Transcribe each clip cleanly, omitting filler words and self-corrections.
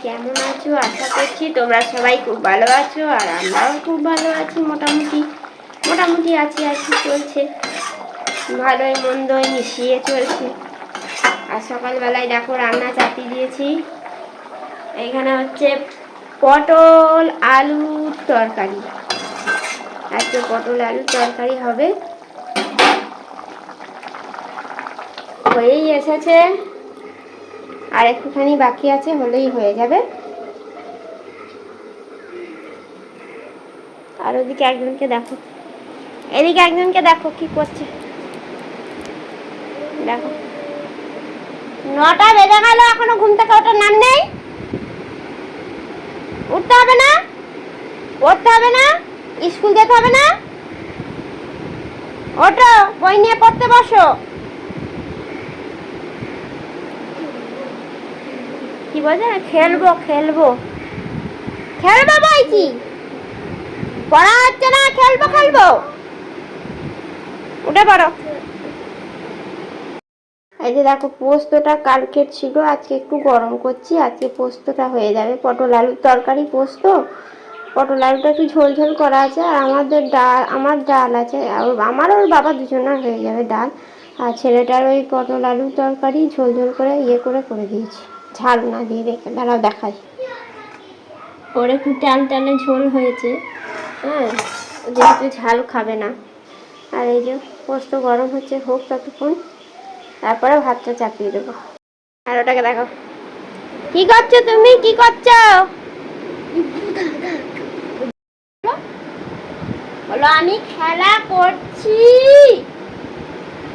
কেমন আছো? আশা করছি তোমরা সবাই খুব ভালো আছো, আর আমরাও খুব ভালো আছি। মোটামুটি আছি আর কি, চলছে ভালোই মন্দই মিশিয়ে চলছে। আর সকালবেলায় দেখো রান্না চাপিয়ে দিয়েছি। এখানে হচ্ছে পটল আলুর তরকারি। আজকে পটল আলুর তরকারি হবে, হয়েই এসেছে, আর একটুখানি বাকি আছে, হলেই হয়ে যাবে। আর ওদিকে একজনকে দেখো, এদিকে একজনকে দেখো কি করছে, দেখো 9টা বেজে গেল, এখনো ঘুম থেকে ওঠার নাম নেই। উঠতে হবে না, পড়তে হবে না, স্কুল যেতে হবে না? ওঠো, বই নিয়ে পড়তে বসো। কি বলছে? খেলবো বলছি, পড়া হচ্ছে না, খেলবো। উঠে পড়ো। এই যে দেখো, পোস্তটা কালকের ছিল, আজকে একটু গরম করছি, আজকে পোস্তটা হয়ে যাবে। পটল আলুর তরকারি, পোস্ত, পটল আলুটা একটু ঝোল করা আছে, আর আমার ডাল আছে, আমার ওর বাবা দুজনের হয়ে যাবে ডাল। আর ছেলেটার ওই পটল আলুর তরকারি ঝোল করে করে দিয়েছি, ঝাল না দিয়ে। দাঁড়াও দেখাই। ওর একটু টানে ঝোল হয়েছে, হ্যাঁ, যেহেতু ঝাল খাবে না। আর এই যে পোস্ত গরম হচ্ছে, হোক ততক্ষণ, তারপরে ভাতটা চাপিয়ে দেবো। আর ওটাকে দেখো, কি করছো তুমি? কি করছো? বলো আমি খেলা করছি।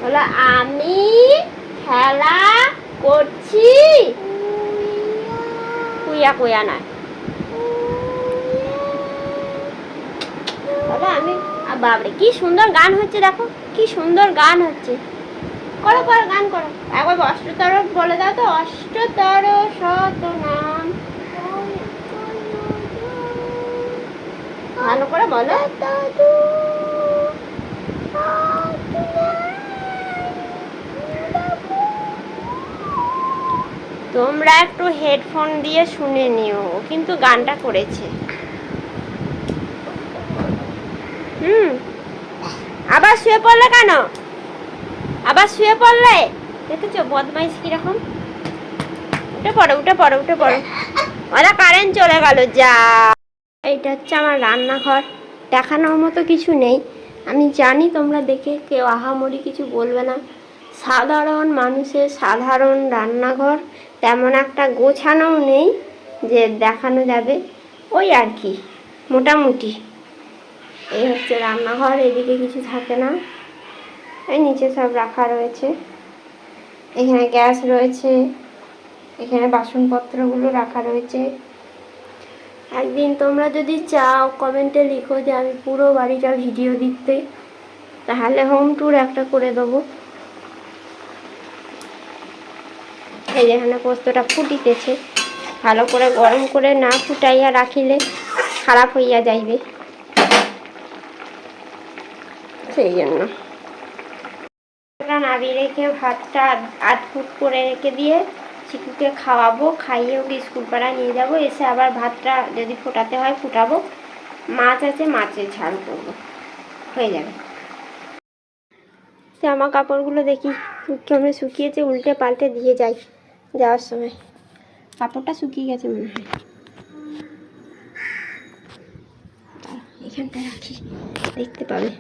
বলো আমি খেলা করছি। কুয়া নয়, বলো আমি। বাবরে কি সুন্দর গান হচ্ছে, দেখো কি সুন্দর গান হচ্ছে। করো গান করো। একবার অষ্টতর বলে দাও তো, অষ্টতর শতনাম। ভালো করে বলো। তোমরা একটু হেডফোন দিয়ে শুনে নিও, কিন্তু গানটা করেছে। আবার শুয়ে পড়লে কেন? দেখেছো বদমাইশ কিরকম? উঠে পড়ো। ওরা কারেন্ট চলে গেল, যা। এইটা হচ্ছে আমার রান্নাঘর, দেখানোর মতো কিছু নেই। আমি জানি তোমরা দেখে কেউ আহামরি কিছু বলবে না। সাধারণ মানুষের সাধারণ রান্নাঘর, তেমন একটা গোছানোও নেই যে দেখানো যাবে, ওই আর কি, মোটামুটি। এই হচ্ছে রান্নাঘর, এদিকে কিছু থাকে না, এই নিচে সব রাখা রয়েছে। এখানে গ্যাস রয়েছে, এখানে বাসনপত্রগুলো রাখা রয়েছে। একদিন তোমরা যদি চাও কমেন্টে লিখো যে আমি পুরো বাড়িটা ভিডিও দিতে, তাহলে হোম ট্যুর একটা করে দেবো। এই যেখানে পোস্তটা ফুটিতেছে, ভালো করে গরম করে না ফুটাইয়া রাখিলে খারাপ হইয়া যাইবে, সেই জন্য নাবি রেখে ভাতটা আধ ফুট করে রেখে দিয়ে চিকুকে খাওয়াবো, খাইয়ে ওকে স্কুল পাড়া নিয়ে যাবো। এসে আবার ভাতটা যদি ফোটাতে হয় ফুটাবো। মাছ আছে, মাছের ঝাল করবো, হয়ে যাবে। জামা কাপড়গুলো দেখি কেমন শুকিয়েছে, উল্টে পাল্টে দিয়ে যাই যাওয়ার সময়। কাপড়টা শুকিয়ে গেছে মনে হয়, এখানটা রাখি, দেখতে পাবে।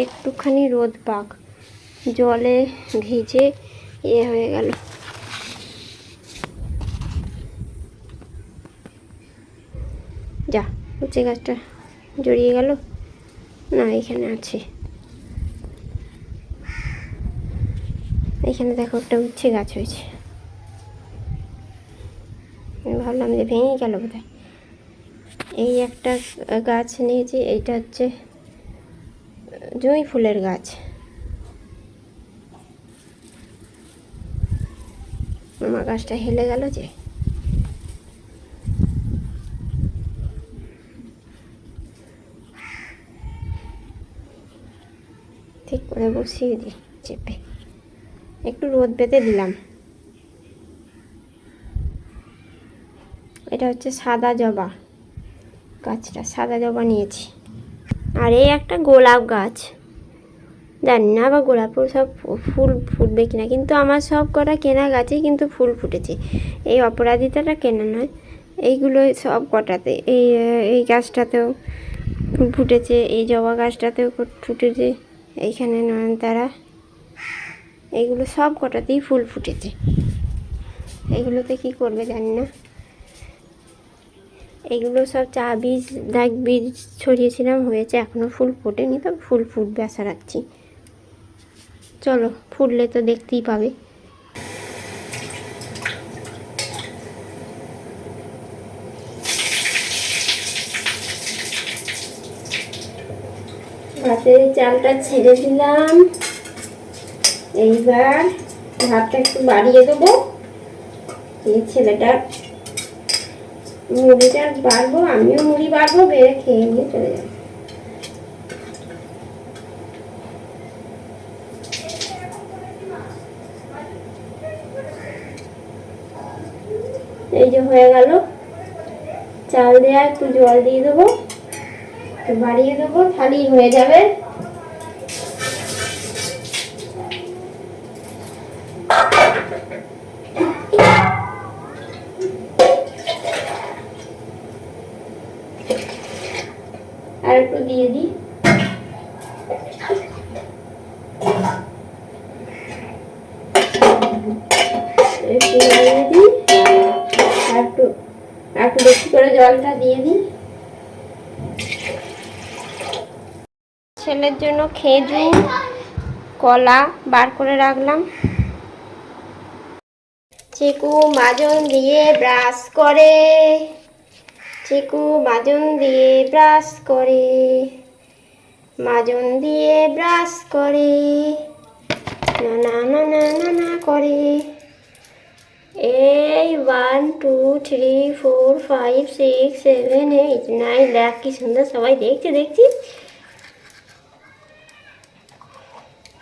একটুখানি রোদ পাক, জলে ভিজে হয়ে গেল। যা, উচ্ছে গাছটা জড়িয়ে গেল না, এখানে আছে, এখানে দেখো একটা উচ্ছে গাছ হয়েছে। আমি ভাবলাম যে ভেঙে গেল বোধহয়। এই একটা গাছ নিয়েছি, এইটা হচ্ছে জুঁই ফুলের গাছ, আমার গাছটা হেলে গেল যে। ঠিক করে বসিয়ে দিই চেপে, একটু রোদ পেতে দিলাম। এটা হচ্ছে সাদা জবা গাছটা, সাদা জবা নিয়েছি। আর এই একটা গোলাপ গাছ, জানি না আবার গোলাপের সব ফুল ফুটবে কিনা, কিন্তু আমার সব কটা কেনা গাছে কিন্তু ফুল ফুটেছে। এই অপরাজিতাটা কেনা নয়, এইগুলো সব কটাতে, এই গাছটাতেও ফুল ফুটেছে, এই জবা গাছটাতেও ফুটেছে, এইখানে নয়নতারা, এইগুলো সব কটাতেই ফুল ফুটেছে। এইগুলোতে কি করবে জানি না। এগুলো সব চা বীজ বীজ ছড়িয়েছিলাম, হয়েছে, এখনো ফুল ফোটেনি, তো ফুল ফুটবে আশা রাখছি। চলো, ফুটলে তো দেখতেই পাবে। ভাতের চালটা ছেড়ে দিলাম, এইবার ভাতটা একটু বাড়িয়ে দেবো। এই ছেলেটার মুড়িটা বাড়বো, আমিও মুড়ি বাড়বো, বেড়ে খেয়ে নিয়ে চলে যাবো। এই যে হয়ে গেল, চাল দেওয়া, একটু জল দিয়ে দেবো, একটু বাড়িয়ে দেবো, থালি হয়ে যাবে। আর একটু দিয়ে দিই, একটু বাড়িয়ে দিই, আর একটু বেশি করে জলটা দিয়ে দিই। ছেলের জন্য খেজুর কলা বার করে রাখলাম। চিকু মাজন দিয়ে ব্রাশ করে, চিকু মাজন দিয়ে ব্রাশ করে, মাজন দিয়ে ব্রাশ করে, না না না না না করে। এই 1 2 3 4 5 6 7 8 9, দেখ কি সুন্দর, সবাই দেখছি দেখছি।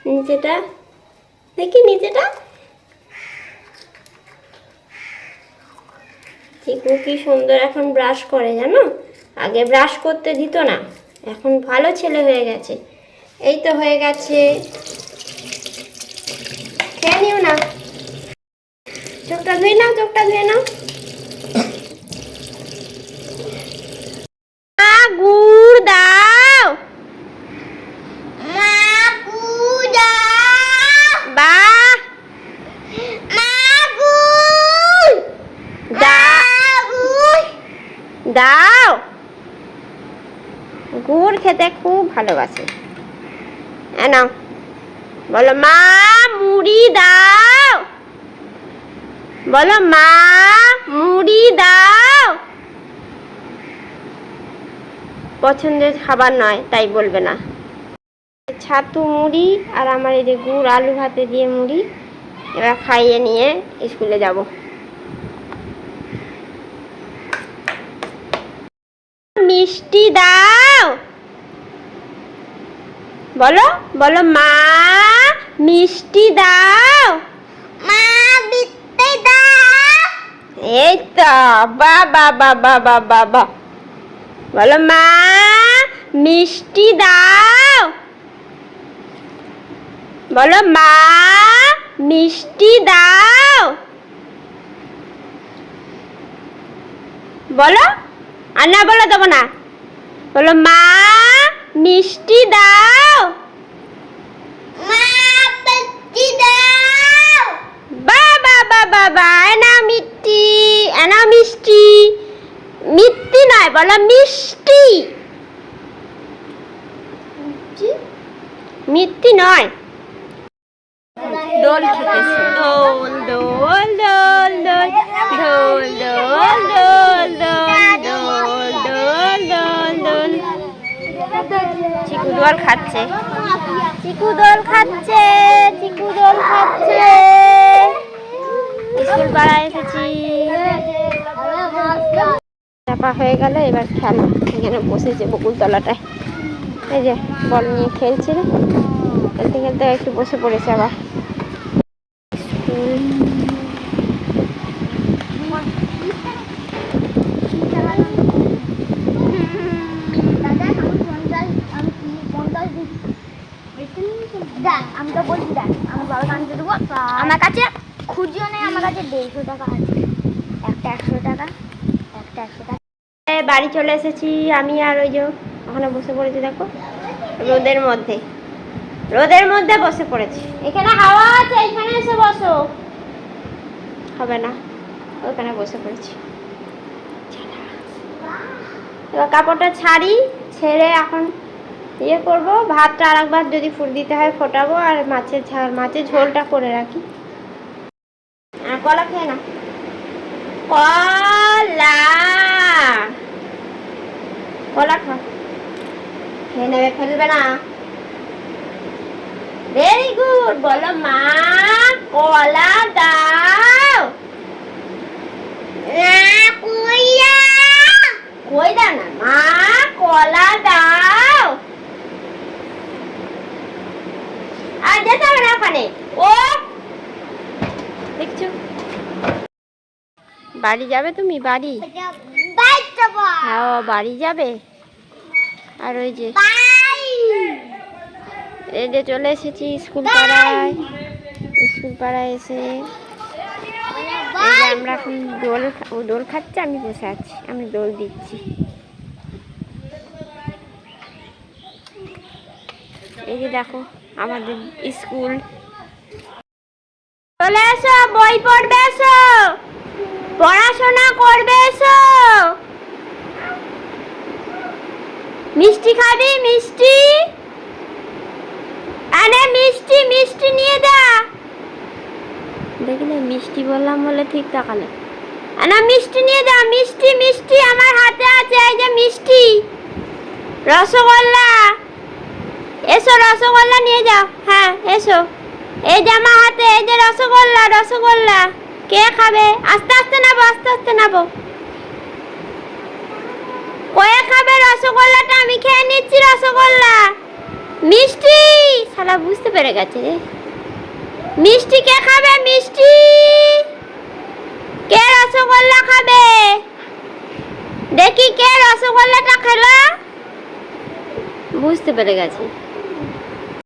নিচেটা দেখি, নিচেটা চিকু কি সুন্দর এখন ব্রাশ করে জানো, আগে ব্রাশ করতে দিত না, এখন ভালো ছেলে হয়ে গেছে। এই তো হয়ে গেছে, খেয়ে নিও না, চোখটা ধুয়ে নাও, চোখটা ধুয়ে নাও। গুড় দাও, মা গুড় দাও, বাহ, মা গুড় দাও, দাও। গুড় খেতে খুব ভালোবাসে। নাও, বলো মা মুড়ি দাও, বলো মা মুড়ি দাও। পছন্দের খাবার নয় তাই বলবে না। ছাতু মুড়ি আর আমার এই যে গুড় আলু ভাতে দিয়ে মুড়ি, এবার খাইয়ে নিয়ে স্কুলে যাব। মিষ্টি দাও, বলো বলো মা মিষ্টি দাও, মা মিষ্টি দাও। এই তো, বাবা বাবা বাবা বাবা, বলো মা মিষ্টি দাও, বলো মা মিষ্টি দাও, বলো। আর না বলো, দেবো না, বলো মা মিষ্টি দাও, মা মিষ্টি দাও। বাবা বাবা বাবা, এনা মিষ্টি, এনা মিষ্টি, মিষ্টি নয়, বলো মিষ্টি, মিষ্টি নয়। দোল খেতেছে, দোল দোল দোল দোল দোল দোল দোল দোল দোল দোল দোল দোল। চিকু দোল খাচ্ছে, চিকু দোল খাচ্ছে, চিকু দোল খাচ্ছে। স্কুল পাড়ায় এসেছি। চাপা হয়ে গেল, এবার খেলা। এখানে বসেছে বকুলতলাটায়, এই যে বল নিয়ে খেলছে। খেলতে খেলতে একটু বসে পড়েছে আবার। আমি তো বলছি দেখ, আমার বাবাকে আনতে দেবো। আমার কাছে খুঁজিও নেই, আমার কাছে 150 টাকা আছে। একটা 100 টাকা, একটা 100 টাকা। বাড়ি চলে এসেছি আমি, আর ওই যে ওখানে বসে পড়েছি দেখো, রোদের মধ্যে। রোদের মধ্যে বসে পড়েছি। এখানে হাওয়া আছে, এখানে এসে বসো। হবে না, ওখানে বসে পড়েছি। এবার কাপড়টা ছাড়ি, ছেড়ে এখন ইয়ে করবো। ভাতটা আর একবার যদি ফুট দিতে হয় ফোটাবো, আর মাছের ঝোলটা করে রাখি। আর কলা খেয়ে না, কলা কলা খাও, খেয়ে নেবে, ফেলবে না। ভেরি গুড, বলো মা কলা দাও। কই দাও না, মা কলা দাও। আর যেতে হবে না ওখানে। ও দেখছো, বাড়ি যাবে তুমি? বাড়ি? হ্যাঁ, বাড়ি যাবে। আর ওই যে এই যে চলে এসেছি স্কুল পাড়ায়। স্কুল পাড়ায় এসে এই যে আমরা এখন দোল খাচ্ছে, আমি বসে আছি, আমি দোল দিচ্ছি। এই যে দেখো আমাদের স্কুল। চলে এসো, বই পড়বে এসো, পড়াশোনা করবে এসো। মিষ্টি খাবি? মিষ্টি আরে মিষ্টি, মিষ্টি নিয়ে যা। দেখলে মিষ্টি বললাম বলে ঠিক তাকালে না। মিষ্টি নিয়ে যা, মিষ্টি। মিষ্টি আমার হাতে আছে, এই যে মিষ্টি, রসগোল্লা। এসো রসগোল্লা নিয়ে যাও। হ্যাঁ এসো, এই যে আমার হাতে, এই যে রসগোল্লা। রসগোল্লা কে খাবে? আস্তে আস্তে নাবো, আস্তে আস্তে নাবো। কয়ে খাবে রসগোল্লাটা? আমি খেয়ে নিচ্ছি রসগোল্লা। মিষ্টি শালা বুঝতে পেরে গেছে রে। মিষ্টি কে খাবে? মিষ্টি কে রসগোল্লা খাবে? দেখি কে রসগোল্লাটা খেলো। বুঝতে পেরে গেছে।